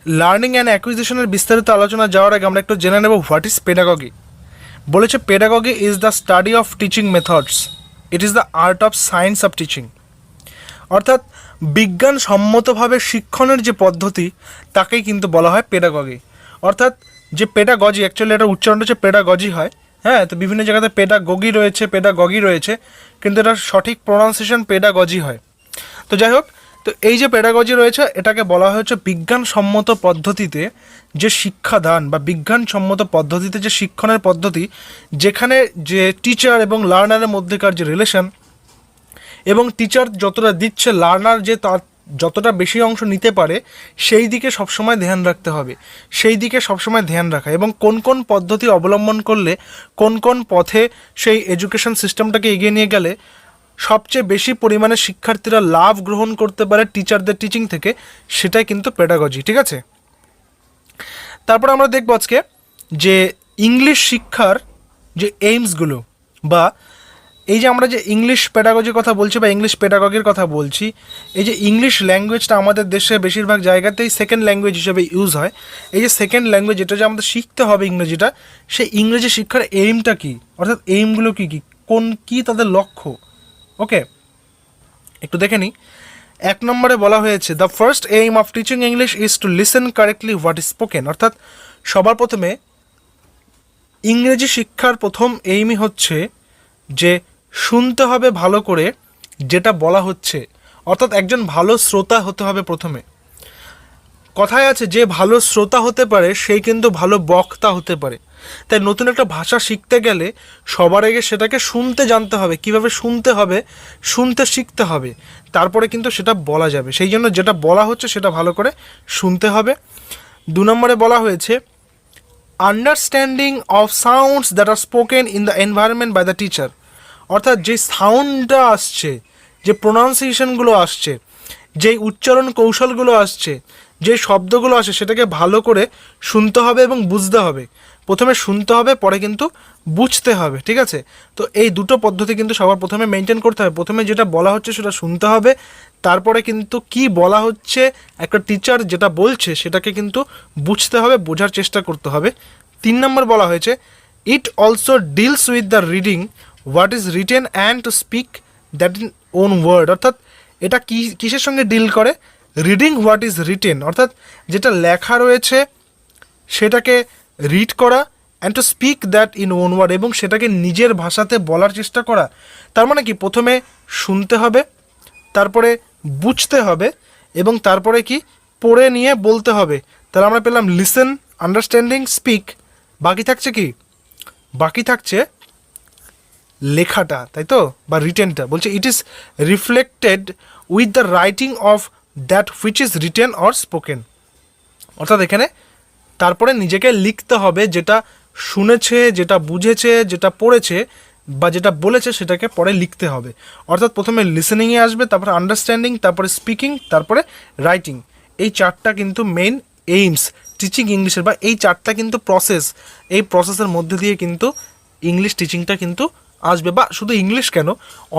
Learning and অ্যাকুইজিশনের বিস্তারিত আলোচনা যাওয়ার আগে আমরা একটু জেনে নেব হোয়াট ইজ পেডাগগি। বলেছে pedagogy is the study of teaching methods, it is the art of science of teaching. অর্থাৎ বিজ্ঞানসম্মতভাবে শিক্ষণের যে পদ্ধতি তাকেই কিন্তু বলা হয় পেডাগগি। অর্থাৎ যে পেডাগজি, অ্যাকচুয়ালি এটা উচ্চারণটা হচ্ছে পেডাগজি হয়, হ্যাঁ। তো বিভিন্ন জায়গাতে পেডাগগি রয়েছে, কিন্তু এটার সঠিক প্রোনাউন্সিয়েশন পেডাগজি হয়। তো যাই হোক, তো এই যে পেডাগজি রয়েছে এটাকে বলা হচ্ছে বিজ্ঞানসম্মত পদ্ধতিতে যে শিক্ষাদান বা বিজ্ঞানসম্মত পদ্ধতিতে যে শিক্ষণের পদ্ধতি, যেখানে যে টিচার এবং লার্নারের মধ্যেকার যে রিলেশন, এবং টিচার যতটা দিচ্ছে লার্নার যে তার যতটা বেশি অংশ নিতে পারে সেই দিকে সবসময় ধ্যান রাখতে হবে, সেই দিকে সবসময় ধ্যান রাখা, এবং কোন কোন পদ্ধতি অবলম্বন করলে কোন কোন পথে সেই এডুকেশন সিস্টেমটাকে এগিয়ে নিয়ে গেলে সবচেয়ে বেশি পরিমাণে শিক্ষার্থীরা লাভ গ্রহণ করতে পারে টিচারদের টিচিং থেকে, সেটাই কিন্তু পেডাগজি। ঠিক আছে, তারপর আমরা দেখব আজকে যে ইংলিশ শিক্ষার যে এইমসগুলো, বা এই যে আমরা যে ইংলিশ পেডাগজির কথা বলছি বা ইংলিশ পেডাগগির কথা বলছি, এই যে ইংলিশ ল্যাঙ্গুয়েজটা আমাদের দেশে বেশিরভাগ জায়গাতেই সেকেন্ড ল্যাঙ্গুয়েজ হিসেবে ইউজ হয়। এই যে সেকেন্ড ল্যাঙ্গুয়েজ, এটা যে আমাদের শিখতে হবে ইংরেজিটা, সেই ইংরেজি শিক্ষার এইমটা কী, অর্থাৎ এইমগুলো কী কী, কী তাদের লক্ষ্য। ওকে, একটু দেখে নিই। 1 নম্বরে বলা হয়েছে the first aim of teaching English is to listen correctly what is spoken. অর্থাৎ সবার প্রথমে ইংরেজি শিক্ষার প্রথম এইমই হচ্ছে যে শুনতে হবে ভালো করে যেটা বলা হচ্ছে, অর্থাৎ একজন ভালো শ্রোতা হতে হবে প্রথমে। কথায় আছে যে ভালো শ্রোতা হতে পারে সেই কিন্তু ভালো বক্তা হতে পারে। তাই নতুন একটা ভাষা শিখতে গেলে সবার আগে সেটাকে শুনতে জানতে হবে, কিভাবে শুনতে হবে, শুনতে শিখতে হবে, তারপরে কিন্তু সেটা বলা যাবে। সেই জন্য যেটা বলা হচ্ছে সেটা ভালো করে শুনতে হবে। 2 নম্বরে বলা হয়েছে understanding of sounds that are spoken in the environment by the teacher. অর্থাৎ যে সাউন্ডটা আসছে, যে প্রোনাউন্সিয়েশনগুলো আসছে, যেই উচ্চারণ কৌশলগুলো আসছে, যে শব্দগুলো আসে, সেটাকে ভালো করে শুনতে হবে এবং বুঝতে হবে। প্রথমে শুনতে হবে, পরে কিন্তু বুঝতে হবে। ঠিক আছে, তো এই দুটো পদ্ধতি কিন্তু সবার প্রথমে মেনটেন করতে হবে। প্রথমে যেটা বলা হচ্ছে সেটা শুনতে হবে, তারপরে কিন্তু কি বলা হচ্ছে, একটা টিচার যেটা বলছে সেটাকে কিন্তু বুঝতে হবে, বোঝার চেষ্টা করতে হবে। 3 নম্বর বলা হয়েছে it also deals with the reading what is written and to speak that in own word. অর্থাৎ এটা কিসের সঙ্গে ডিল করে, রিডিং হোয়াট ইজ রিটেন, অর্থাৎ যেটা লেখা রয়েছে সেটাকে রিড করা, and to speak that in own word, এবং সেটাকে নিজের ভাষাতে বলার চেষ্টা করা। তার মানে কি, প্রথমে শুনতে হবে, তারপরে বুঝতে হবে, এবং তারপরে কি পড়ে নিয়ে বলতে হবে। তাহলে আমরা পেলাম লিসেন, আন্ডারস্ট্যান্ডিং, স্পিক। বাকি থাকছে কি, বাকি থাকছে লেখাটা, তাই তো, বা রিটেনটা। বলছে it is reflected with the writing of that which is written or spoken. অর্থাৎ এখানে তারপরে নিজেকে লিখতে হবে, যেটা শুনেছে, যেটা বুঝেছে, যেটা পড়েছে বা যেটা বলেছে সেটাকে পরে লিখতে হবে। অর্থাৎ প্রথমে লিসেনিংয়ে আসবে, তারপরে আন্ডারস্ট্যান্ডিং, তারপরে স্পিকিং, তারপরে রাইটিং। এই 4টা কিন্তু মেইন এইমস টিচিং ইংলিশের, বা এই 4টা কিন্তু প্রসেস। এই প্রসেসের মধ্যে দিয়ে কিন্তু ইংলিশ টিচিংটা কিন্তু আসবে। বা শুধু ইংলিশ কেন,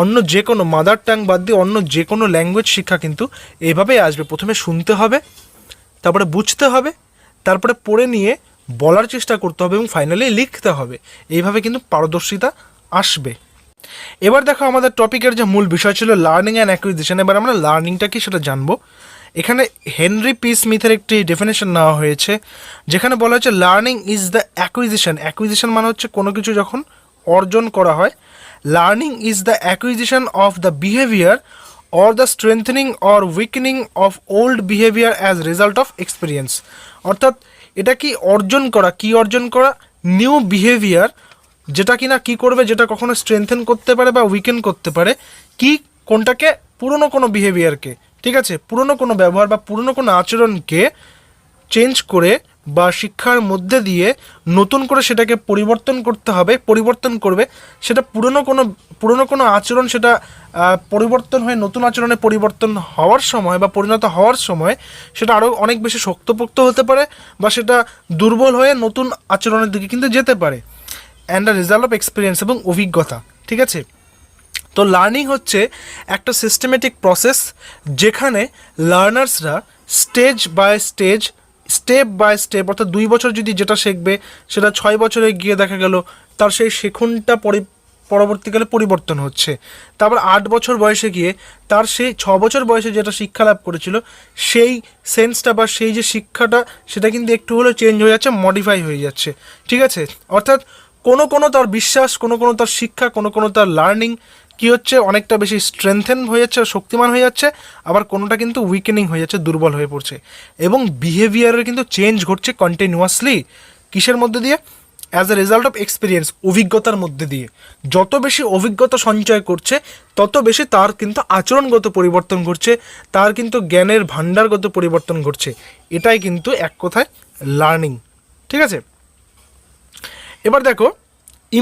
অন্য যে কোনো মাদার টাং বাদ দিয়ে অন্য যে কোনো ল্যাঙ্গুয়েজ শিক্ষা কিন্তু এইভাবেই আসবে। প্রথমে শুনতে হবে, তারপরে বুঝতে হবে, তারপরে পড়ে নিয়ে বলার চেষ্টা করতে হবে, এবং ফাইনালি লিখতে হবে। এইভাবে কিন্তু পারদর্শিতা আসবে। এবার দেখো আমাদের টপিকের যে মূল বিষয় ছিল লার্নিং অ্যান্ড অ্যাকুইজিশন। এবার আমরা লার্নিংটা কি সেটা জানবো। এখানে হেনরি পি স্মিথের একটি ডেফিনেশন নেওয়া হয়েছে, যেখানে বলা হচ্ছে learning is the acquisition. Acquisition মানে হচ্ছে কোনো কিছু যখন অর্জন করা হয়। Learning is the acquisition of the behaviour or the strengthening or weakening of old behavior as result of experience। অর্থাৎ এটা কি অর্জন করা, কি অর্জন করা, নিউ বিহেভিয়ার, যেটা কিনা কি করবে, যেটা কখনো স্ট্রেংথেন করতে পারে বা উইকেন করতে পারে, কি কোনটাকে, পুরনো কোনো বিহেভিয়ারকে, ঠিক আছে, পুরনো কোনো ব্যবহার বা পুরনো কোনো আচরণকে চেঞ্জ করে বা শিক্ষার মধ্যে দিয়ে নতুন করে সেটাকে পরিবর্তন করতে হবে, পরিবর্তন করবে। সেটা পুরনো কোনো আচরণ, সেটা পরিবর্তন হয়ে নতুন আচরণে পরিবর্তন হওয়ার সময় বা পরিণত হওয়ার সময় সেটা আরও অনেক বেশি শক্তপোক্ত হতে পারে, বা সেটা দুর্বল হয়ে নতুন আচরণের দিকে কিন্তু যেতে পারে। And the result of experience, এবং অভিজ্ঞতা। ঠিক আছে, তো লার্নিং হচ্ছে একটা সিস্টেমেটিক প্রসেস, যেখানে লার্নার্সরা stage by stage step by step, অর্থাৎ 2 বছর যদি যেটা শিখবে সেটা 6 বছরে গিয়ে দেখা গেল তার সেই শেখনটা পরবর্তীকালে পরিবর্তন হচ্ছে। তারপর 8 বছর বয়সে গিয়ে তার সেই 6 বছর বয়সে যেটা শিক্ষা লাভ করেছিল সেই সেন্সটা বা সেই যে শিক্ষাটা সেটা কিন্তু একটু হলেও চেঞ্জ হয়ে যাচ্ছে, মডিফাই হয়ে যাচ্ছে। ঠিক আছে, অর্থাৎ কোনো তার বিশ্বাস, কোনো তার শিক্ষা, কোনো তার লার্নিং কী হচ্ছে, অনেকটা বেশি স্ট্রেংথেন হয়ে যাচ্ছে, শক্তিমান হয়ে যাচ্ছে, আবার কোনোটা কিন্তু উইকেনিং হয়ে যাচ্ছে, দুর্বল হয়ে পড়ছে। এবং বিহেভিয়ারের কিন্তু চেঞ্জ ঘটছে কন্টিনিউয়াসলি। কিসের মধ্যে দিয়ে? As a result of experience, অভিজ্ঞতার মধ্যে দিয়ে। যত বেশি অভিজ্ঞতা সঞ্চয় করছে তত বেশি তার কিন্তু আচরণগত পরিবর্তন ঘটছে, তার কিন্তু জ্ঞানের ভাণ্ডারগত পরিবর্তন ঘটছে। এটাই কিন্তু এক কথায় লার্নিং। ঠিক আছে, এবার দেখো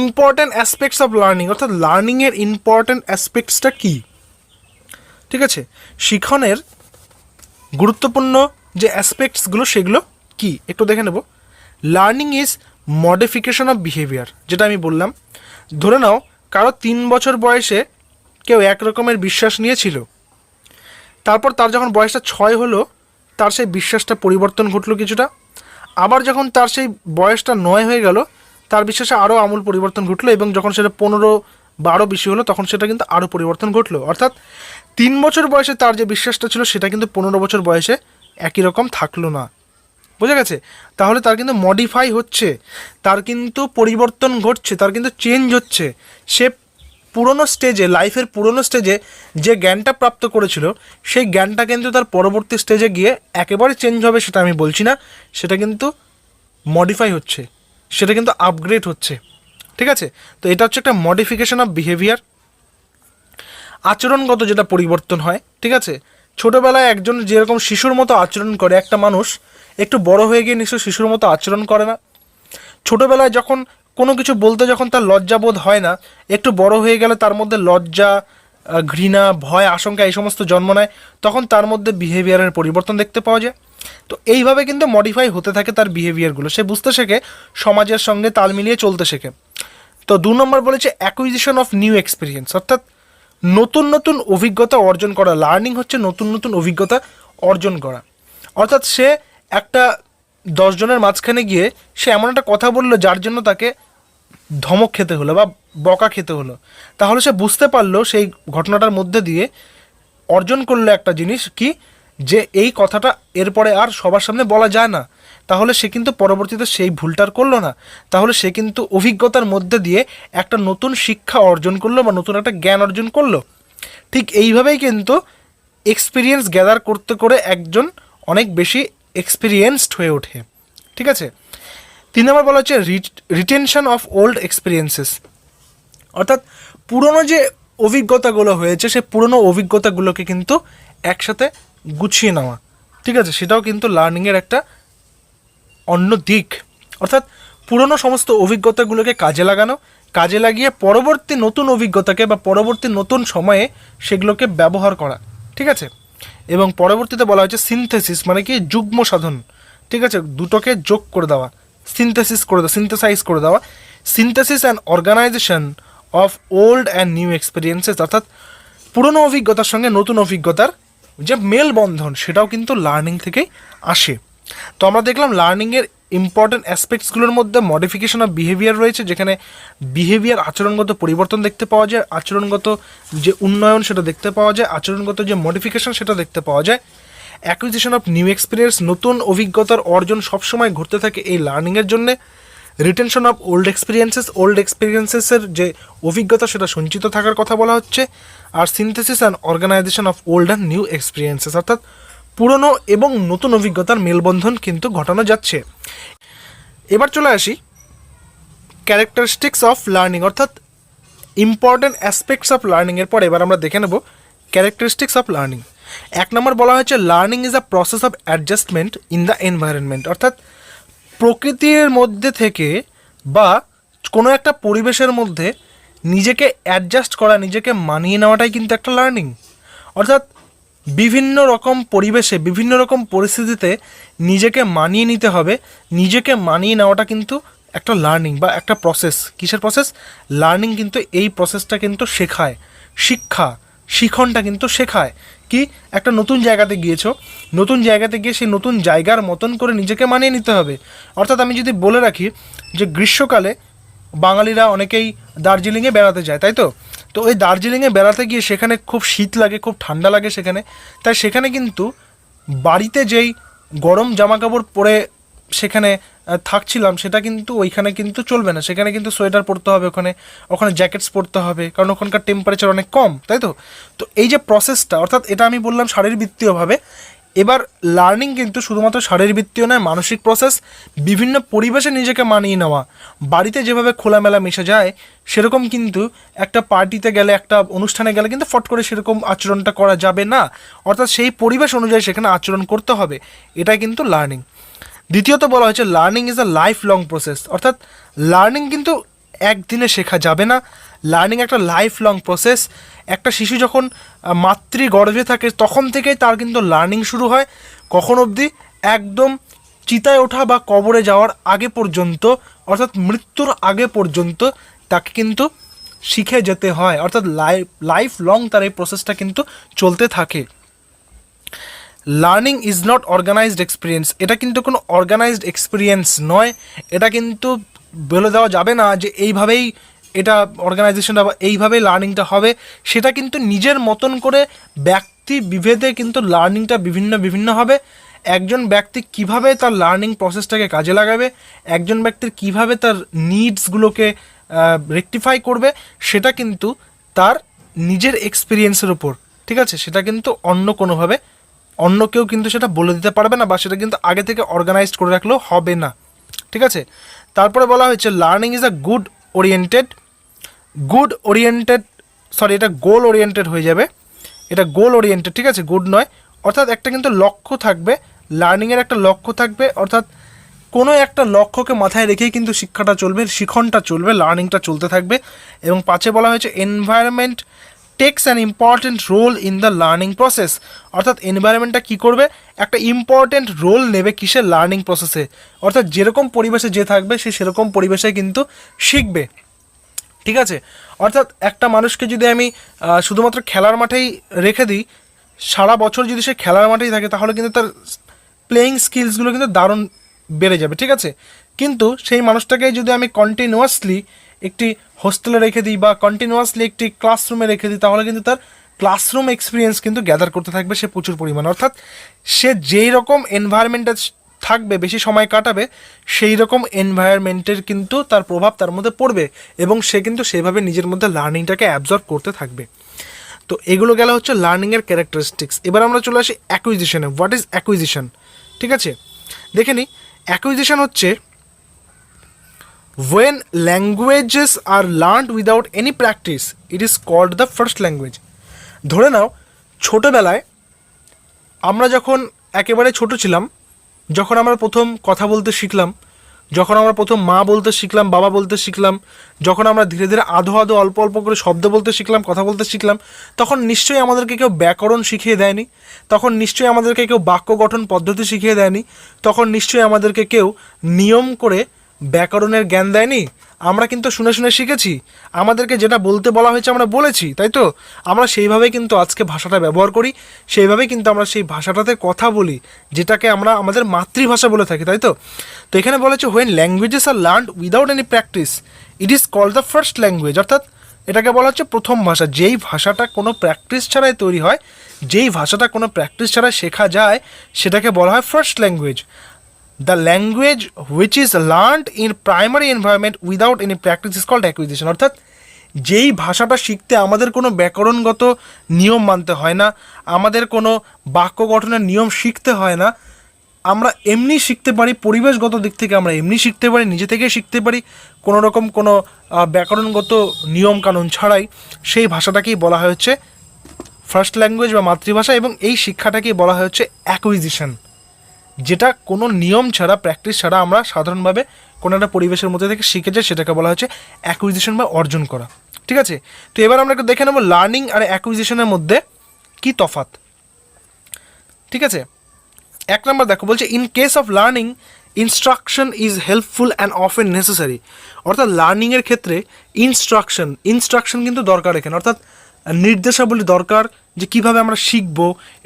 ইম্পর্ট্যান্ট অ্যাসপেক্টস অফ লার্নিং, অর্থাৎ লার্নিংয়ের ইম্পর্ট্যান্ট অ্যাসপেক্টসটা কী। ঠিক আছে, শিখনের গুরুত্বপূর্ণ যে অ্যাসপেক্টসগুলো সেগুলো কি একটু দেখে নেব। Learning is modification of behaviour, যেটা আমি বললাম। ধরে নাও কারো 3 বছর বয়সে কেউ এক রকমের বিশ্বাস নিয়েছিল, তারপর তার যখন বয়সটা 6 হলো তার সেই বিশ্বাসটা পরিবর্তন ঘটলো কিছুটা। আবার যখন তার সেই বয়সটা 9 হয়ে গেল তার বিশ্বাসে আরও আমূল পরিবর্তন ঘটলো, এবং যখন সেটা 15 বা আরও বেশি হলো তখন সেটা কিন্তু আরও পরিবর্তন ঘটলো। অর্থাৎ 3 বছর বয়সে তার যে বিশ্বাসটা ছিল সেটা কিন্তু 15 বছর বয়সে একই রকম থাকলো না। বোঝা গেছে? তাহলে তার কিন্তু মডিফাই হচ্ছে, তার কিন্তু পরিবর্তন ঘটছে, তার কিন্তু চেঞ্জ হচ্ছে। সে পুরনো স্টেজে, লাইফের পুরনো স্টেজে যে জ্ঞানটা প্রাপ্ত করেছিল সেই জ্ঞানটা কিন্তু তার পরবর্তী স্টেজে গিয়ে একেবারে চেঞ্জ হবে সেটা আমি বলছি না, সেটা কিন্তু মডিফাই হচ্ছে, সেটা কিন্তু আপগ্রেড হচ্ছে। ঠিক আছে, তো এটা হচ্ছে একটা মডিফিকেশন অফ বিহেভিয়ার। আচরণগত যেটা পরিবর্তন হয়, ঠিক আছে, ছোটোবেলায় একজন যেরকম শিশুর মতো আচরণ করে একটা মানুষ একটু বড় হয়ে গিয়ে নিশ্চয় শিশুর মতো আচরণ করে না। ছোটোবেলায় যখন কোনো কিছু বলতে যখন তার লজ্জাবোধ হয় না, একটু বড় হয়ে গেলে তার মধ্যে লজ্জা, ঘৃণা, ভয়, আশঙ্কা এই সমস্ত জন্ম নেয়, তখন তার মধ্যে বিহেভিয়ারের পরিবর্তন দেখতে পাওয়া যায়। তো এইভাবে কিন্তু মডিফাই হতে থাকে তার বিহেভিয়ারগুলো, সে বুঝতে শেখে, সমাজের সঙ্গে তাল মিলিয়ে চলতে শেখে। তো 2 নম্বর বলেছে অ্যাকুইজিশন অফ নিউ এক্সপিরিয়েন্স, অর্থাৎ নতুন অভিজ্ঞতা অর্জন করা। লার্নিং হচ্ছে নতুন অভিজ্ঞতা অর্জন করা। অর্থাৎ সে একটা 10 জনের মাঝখানে গিয়ে সে এমন একটা কথা বললো যার জন্য তাকে ধমক খেতে হলো বা বকা খেতে হলো, তাহলে সে বুঝতে পারলো সেই ঘটনাটার মধ্যে দিয়ে অর্জন করলো একটা জিনিস কি, যে এই কথাটা এরপরে আর সবার সামনে বলা যায় না। তাহলে সে কিন্তু পরবর্তীতে সেই ভুলটার করলো না, তাহলে সে কিন্তু অভিজ্ঞতার মধ্যে দিয়ে একটা নতুন শিক্ষা অর্জন করলো বা নতুন একটা জ্ঞান অর্জন করলো। ঠিক এইভাবেই কিন্তু এক্সপিরিয়েন্স গ্যাদার করতে করে একজন অনেক বেশি এক্সপিরিয়েন্সড হয়ে ওঠে। ঠিক আছে, 3 নম্বর বলা হচ্ছে রিটেনশন অফ ওল্ড এক্সপিরিয়েন্সেস, অর্থাৎ পুরনো যে অভিজ্ঞতাগুলো হয়েছে সেই পুরনো অভিজ্ঞতাগুলোকে কিন্তু একসাথে গুছিয়ে নেওয়া। ঠিক আছে, সেটাও কিন্তু লার্নিংয়ের একটা অন্য দিক। অর্থাৎ পুরনো সমস্ত অভিজ্ঞতাগুলোকে কাজে লাগানো, কাজে লাগিয়ে পরবর্তী নতুন অভিজ্ঞতাকে বা পরবর্তী নতুন সময়ে সেগুলোকে ব্যবহার করা। ঠিক আছে, এবং পরবর্তীতে বলা হয়েছে সিনথেসিস, মানে কি যুগ্ম সাধন। ঠিক আছে, দুটোকে যোগ করে দেওয়া, সিনথেসাইজ করে দেওয়া। Synthesis and organisation of old and new experiences, অর্থাৎ পুরনো অভিজ্ঞতার সঙ্গে নতুন অভিজ্ঞতার যে মেলবন্ধন সেটাও কিন্তু লার্নিং থেকেই আসে। তো আমরা দেখলাম লার্নিংয়ের ইম্পর্ট্যান্ট অ্যাসপেক্টসগুলোর মধ্যে মডিফিকেশন অফ বিহেভিয়ার রয়েছে, যেখানে বিহেভিয়ার আচরণগত পরিবর্তন দেখতে পাওয়া যায়, আচরণগত যে উন্নয়ন সেটা দেখতে পাওয়া যায়, আচরণগত যে মডিফিকেশন সেটা দেখতে পাওয়া যায়। অ্যাকুইজিশন অফ নিউ এক্সপিরিয়েন্স, নতুন অভিজ্ঞতার অর্জন সবসময় ঘটতে থাকে এই লার্নিংয়ের জন্যে। রিটেনশন অফ ওল্ড এক্সপিরিয়েন্সেসের যে অভিজ্ঞতা সেটা সঞ্চিত থাকার কথা বলা হচ্ছে। আর synthesis and organisation of old and new experiences, অর্থাৎ পুরনো এবং নতুন অভিজ্ঞতার মেলবন্ধন কিন্তু ঘটানো যাচ্ছে। এবার চলে আসি ক্যারেক্টারিস্টিক্স অফ লার্নিং, অর্থাৎ ইম্পর্ট্যান্ট অ্যাসপেক্টস অফ লার্নিংয়ের পর এবার আমরা দেখে নেব ক্যারেক্টারিস্টিক্স অফ লার্নিং। 1 নম্বর বলা হয়েছে learning is a process of adjustment in the environment, অর্থাৎ প্রকৃতির মধ্যে থেকে বা কোনো একটা পরিবেশের মধ্যে নিজেকে অ্যাডজাস্ট করা, নিজেকে মানিয়ে নেওয়াটাই কিন্তু একটা লার্নিং। অর্থাৎ বিভিন্ন রকম পরিবেশে, বিভিন্ন রকম পরিস্থিতিতে নিজেকে মানিয়ে নিতে হবে, নিজেকে মানিয়ে নেওয়াটা কিন্তু একটা লার্নিং বা একটা প্রসেস। কিসের প্রসেস? লার্নিং কিন্তু এই প্রসেসটা কিন্তু শেখায়, শিক্ষা শিখনটা কিন্তু শেখায়। কি, একটা নতুন জায়গাতে গিয়েছো, নতুন জায়গাতে গিয়ে সেই নতুন জায়গার মতন করে নিজেকে মানিয়ে নিতে হবে। অর্থাৎ আমি যদি বলে রাখি যে গ্রীষ্মকালে বাঙালিরা অনেকেই দার্জিলিংয়ে বেড়াতে যায়, তাই তো? তো ওই দার্জিলিংয়ে বেড়াতে গিয়ে সেখানে খুব শীত লাগে, খুব ঠান্ডা লাগে সেখানে। তাই সেখানে কিন্তু বাড়িতে যেই গরম জামা কাপড় পরে সেখানে থাকছিলাম, সেটা কিন্তু ওইখানে কিন্তু চলবে না। সেখানে কিন্তু সোয়েটার পরতে হবে, ওখানে ওখানে জ্যাকেটস পরতে হবে, কারণ ওখানকার টেম্পারেচার অনেক কম, তাই তো? তো এই যে প্রসেসটা, অর্থাৎ এটা আমি বললাম শারীরবৃত্তীয়ভাবে। এবার লার্নিং কিন্তু শুধুমাত্র শারীরবৃত্তীয় নয়, মানসিক প্রসেস। বিভিন্ন পরিবেশে নিজেকে মানিয়ে নেওয়া। বাড়িতে যেভাবে খোলামেলা মিশে যায়, সেরকম কিন্তু একটা পার্টিতে গেলে, একটা অনুষ্ঠানে গেলে কিন্তু ফট করে সেরকম আচরণটা করা যাবে না। অর্থাৎ সেই পরিবেশ অনুযায়ী সেখানে আচরণ করতে হবে। এটাই কিন্তু লার্নিং। দ্বিতীয়ত বলা হয়েছে learning is a life long process. অর্থাৎ লার্নিং কিন্তু একদিনে শেখা যাবে না। লার্নিং একটা লাইফ লং প্রসেস। একটা শিশু যখন মাতৃগর্ভে থাকে তখন থেকেই তার কিন্তু লার্নিং শুরু হয়। কখন অবধি? একদম চিতায় ওঠা বা কবরে যাওয়ার আগে পর্যন্ত, অর্থাৎ মৃত্যুর আগে পর্যন্ত তাকে কিন্তু শিখে যেতে হয়। অর্থাৎ লাইফ লং তার এই প্রসেসটা কিন্তু চলতে থাকে। Learning is not organised experience. এটা কিন্তু কোনো অর্গানাইজড এক্সপিরিয়েন্স নয়। এটা কিন্তু বলে দেওয়া যাবে না যে এইভাবেই এটা অর্গানাইজেশনটা বা এইভাবেই লার্নিংটা হবে। সেটা কিন্তু নিজের মতন করে ব্যক্তি বিভেদে কিন্তু লার্নিংটা বিভিন্ন বিভিন্ন হবে। একজন ব্যক্তি কিভাবে তার লার্নিং প্রসেসটাকে কাজে লাগাবে, একজন ব্যক্তির কিভাবে তার নিডসগুলোকে রেকটিফাই করবে, সেটা কিন্তু তার নিজের এক্সপিরিয়েন্সের উপর, ঠিক আছে? সেটা কিন্তু অন্য কেউ কিন্তু সেটা বলে দিতে পারবে না, বা সেটা কিন্তু আগে থেকে অর্গানাইজড করে রাখলেও হবে না, ঠিক আছে? তারপরে বলা হয়েছে learning is a good oriented, এটা গোল ওরিয়েন্টেড হয়ে যাবে। এটা গোল ওরিয়েন্টেড, ঠিক আছে, গুড নয়। অর্থাৎ একটা কিন্তু লক্ষ্য থাকবে, লার্নিংয়ের একটা লক্ষ্য থাকবে। অর্থাৎ কোনো একটা লক্ষ্যকে মাথায় রেখেই কিন্তু শিখনটা চলবে, লার্নিংটা চলতে থাকবে। এবং 5 বলা হয়েছে environment takes an important role in the learning process. অর্থাৎ এনভায়রনমেন্টটা কী করবে? একটা ইম্পর্টেন্ট রোল নেবে কিসের? লার্নিং প্রসেসে। অর্থাৎ যেরকম পরিবেশে যে থাকবে সে সেরকম পরিবেশে কিন্তু শিখবে, ঠিক আছে? অর্থাৎ একটা মানুষকে যদি আমি শুধুমাত্র খেলার মাঠেই রেখে দিই, সারা বছর যদি সে খেলার মাঠেই থাকে, তাহলে কিন্তু তার প্লেয়িং স্কিলসগুলো কিন্তু দারুণ বেড়ে যাবে, ঠিক আছে? কিন্তু সেই মানুষটাকে যদি আমি কন্টিনিউয়াসলি একটি হোস্টেলে রেখে দিই বা কন্টিনিউয়াসলি একটি ক্লাসরুমে রেখে দিই, তাহলে কিন্তু তার ক্লাসরুম এক্সপিরিয়েন্স কিন্তু গ্যাদার করতে থাকবে সে প্রচুর পরিমাণে। অর্থাৎ সে যেই রকম এনভায়রনমেন্টে থাকবে, বেশি সময় কাটাবে, সেই রকম এনভায়রনমেন্টের কিন্তু তার প্রভাব তার মধ্যে পড়বে, এবং সে কিন্তু সেভাবে নিজের মধ্যে লার্নিংটাকে অ্যাবজর্ব করতে থাকবে। তো এগুলো গেলে হচ্ছে লার্নিংয়ের ক্যারেক্টারিস্টিক্স। এবার আমরা চলে আসি অ্যাকুইজিশনে। What is acquisition? ঠিক আছে, দেখে নিই। অ্যাকুইজিশন হচ্ছে when languages are learned without any practice, it is called the first language. ধরে নাও ছোটোবেলায় আমরা যখন একেবারে ছোট ছিলাম, যখন আমরা প্রথম কথা বলতে শিখলাম, যখন আমরা প্রথম মা বলতে শিখলাম, বাবা বলতে শিখলাম, যখন আমরা ধীরে ধীরে আধো আধো অল্প অল্প করে শব্দ বলতে শিখলাম, কথা বলতে শিখলাম, তখন নিশ্চয়ই আমাদেরকে কেউ ব্যাকরণ শিখিয়ে দেয়নি, তখন নিশ্চয়ই আমাদেরকে কেউ বাক্য গঠন পদ্ধতি শিখিয়ে দেয়নি, তখন নিশ্চয়ই আমাদেরকে কেউ নিয়ম করে ব্যাকরণের জ্ঞান দেয়নি। আমরা কিন্তু শুনে শুনে শিখেছি, আমাদেরকে যেটা বলতে বলা হয়েছে আমরা বলেছি, তাই তো? আমরা সেইভাবেই কিন্তু আজকে ভাষাটা ব্যবহার করি, সেইভাবেই কিন্তু আমরা সেই ভাষাটাতে কথা বলি, যেটাকে আমরা আমাদের মাতৃভাষা বলে থাকি, তাই তো? তো এখানে বলেছে when languages are learned without any practice, it is called the first language. অর্থাৎ এটাকে বলা হচ্ছে প্রথম ভাষা। যেই ভাষাটা কোনো প্র্যাকটিস ছাড়াই তৈরি হয়, যেই ভাষাটা কোনো প্র্যাকটিস ছাড়াই শেখা যায়, সেটাকে বলা হয় first language. The language which is learned in primary environment without any practice is called acquisition. অর্থাৎ যেই ভাষাটা শিখতে আমাদের কোনো ব্যাকরণগত নিয়ম মানতে হয় না, আমাদের কোনো বাক্য গঠনের নিয়ম শিখতে হয় না, আমরা এমনি শিখতে পারি, পরিবেশগত দিক থেকে আমরা এমনি শিখতে পারি, নিজে থেকে শিখতে পারি, কোনো রকম কোনো ব্যাকরণগত নিয়ম কানুন ছাড়াই, সেই ভাষাটাকেই বলা হয় হচ্ছে ফার্স্ট ল্যাঙ্গুয়েজ বা মাতৃভাষা। এবং এই শিক্ষাটাকেই বলা হয় হচ্ছে অ্যাকুইজিশন, যেটা কোনো নিয়ম ছাড়া, প্র্যাকটিস ছাড়া আমরা সাধারণভাবে কোনো একটা পরিবেশের মধ্যে থেকে শিখে যাই, সেটাকে বলা হচ্ছে অ্যাকুইজিশন বা অর্জন করা, ঠিক আছে? তো এবার আমরা একটু দেখে নেব লার্নিং আর অ্যাকুইজিশনের মধ্যে কি তফাৎ, ঠিক আছে? 1 নম্বর দেখো, বলছে in case of learning instruction is helpful and often necessary. অর্থাৎ লার্নিংয়ের ক্ষেত্রে ইনস্ট্রাকশন কিন্তু দরকার এখানে। অর্থাৎ নির্দেশাবলী দরকার যে কিভাবে আমরা শিখব,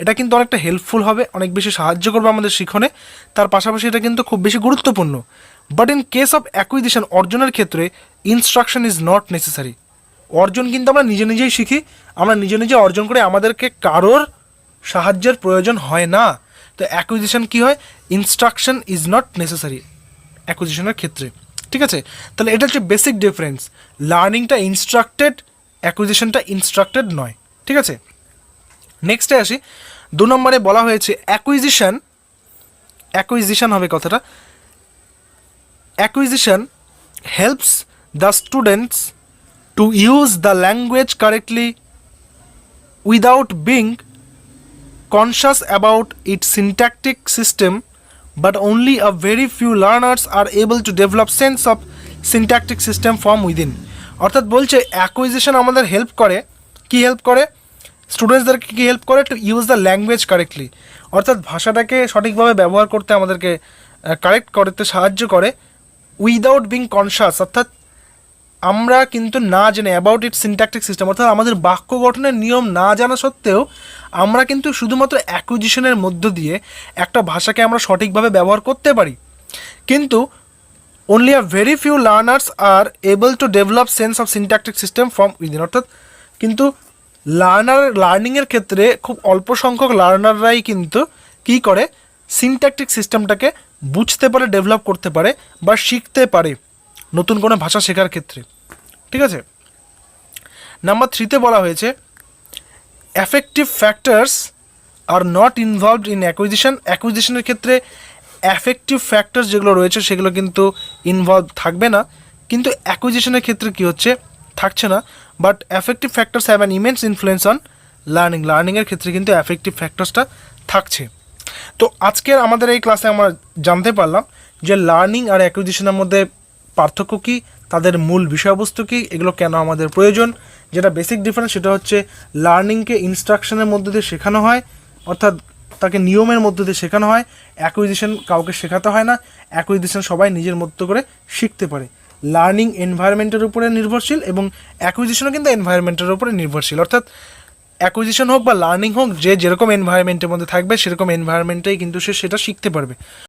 এটা কিন্তু অনেকটা হেল্পফুল হবে, অনেক বেশি সাহায্য করবে আমাদের শিখনে। তার পাশাপাশি এটা কিন্তু খুব বেশি গুরুত্বপূর্ণ। But in case of acquisition, অর্জনের ক্ষেত্রে ইনস্ট্রাকশন ইজ নট নেসেসারি। অর্জন কিন্তু আমরা নিজে নিজেই শিখি, আমরা নিজে নিজে অর্জন করে, আমাদেরকে কারোর সাহায্যের প্রয়োজন হয় না। তো অ্যাকুইজিশন কী হয়, ইনস্ট্রাকশন ইজ নট নেসেসারি অ্যাকুইজিশনের ক্ষেত্রে। ঠিক আছে, তাহলে এটা হচ্ছে বেসিক ডিফারেন্স। লার্নিংটা ইনস্ট্রাক্টেড, অ্যাকুইজিশনটা ইনস্ট্রাক্টেড নয়। ঠিক আছে, নেক্সটে আসি। 2 নম্বরে বলা হয়েছে অ্যাকুইজিশন হবে কথাটা। Acquisition helps the students to use the language correctly without being conscious about its syntactic system, but only a very few learners are able to develop sense of syntactic system from within. অর্থাৎ বলছে acquisition আমাদের help করে, কি help করে, স্টুডেন্টসদেরকে কি help করে, to use the language correctly, অর্থাৎ ভাষাটাকে সঠিকভাবে ব্যবহার করতে আমাদেরকে কারেক্ট করতে সাহায্য করে। উইদাউট বিং কনশাস, অর্থাৎ আমরা কিন্তু না জেনে, অ্যাবাউট ইট সিনট্যাকটিক সিস্টেম, অর্থাৎ আমাদের বাক্য গঠনের নিয়ম না জানা সত্ত্বেও আমরা কিন্তু শুধুমাত্র অ্যাকুইজিশনের মধ্য দিয়ে একটা ভাষাকে আমরা সঠিকভাবে ব্যবহার করতে পারি। কিন্তু only a very few learners R able to develop sense of syntactic system from within, অর্থাৎ কিন্তু লার্নিংয়ের ক্ষেত্রে খুব অল্প সংখ্যক লার্নাররাই কিন্তু কী করে, সিনট্যাকটিক সিস্টেমটাকে বুঝতে পারে, ডেভেলপ করতে পারে বা শিখতে পারে নতুন কোনো ভাষা শেখার ক্ষেত্রে। ঠিক আছে, নাম্বার 3তে বলা হয়েছে affective factors are not involved in acquisition. অ্যাকুইজিশনের ক্ষেত্রে অ্যাফেক্টিভ ফ্যাক্টরস যেগুলো রয়েছে সেগুলো কিন্তু ইনভলভ থাকবে না, কিন্তু অ্যাকুইজিশনের ক্ষেত্রে কী হচ্ছে, থাকছে না। But affective factors have an immense influence on লার্নিংয়ের ক্ষেত্রে কিন্তু অ্যাফেক্টিভ ফ্যাক্টরসটা থাকছে। তো আজকের আমাদের এই ক্লাসে আমরা জানতে পারলাম যে লার্নিং আর অ্যাকুইজিশনের মধ্যে পার্থক্য কী, তাদের মূল বিষয়বস্তু কী, এগুলো কেন আমাদের প্রয়োজন। যেটা বেসিক ডিফারেন্স সেটা হচ্ছে লার্নিংকে ইনস্ট্রাকশনের মধ্যে দিয়ে শেখানো হয়, অর্থাৎ তাকে নিয়মের মধ্যে দিয়ে শেখানো হয়। অ্যাকুইজিশন কাউকে শেখাতে হয় না, অ্যাকুইজিশন সবাই নিজের মতো করে শিখতে পারে। লার্নিং এনভায়রনমেন্টের উপরে নির্ভরশীল এবং অ্যাকুইজিশনও কিন্তু এনভায়রনমেন্টের উপরে নির্ভরশীল, অর্থাৎ অ্যাকুইজিশন হোক বা লার্নিং হোক, যে যেরকম এনভায়রনমেন্টের মধ্যে থাকবে সেরকম এনভায়রনমেন্টেই কিন্তু সে সেটা শিখতে পারবে।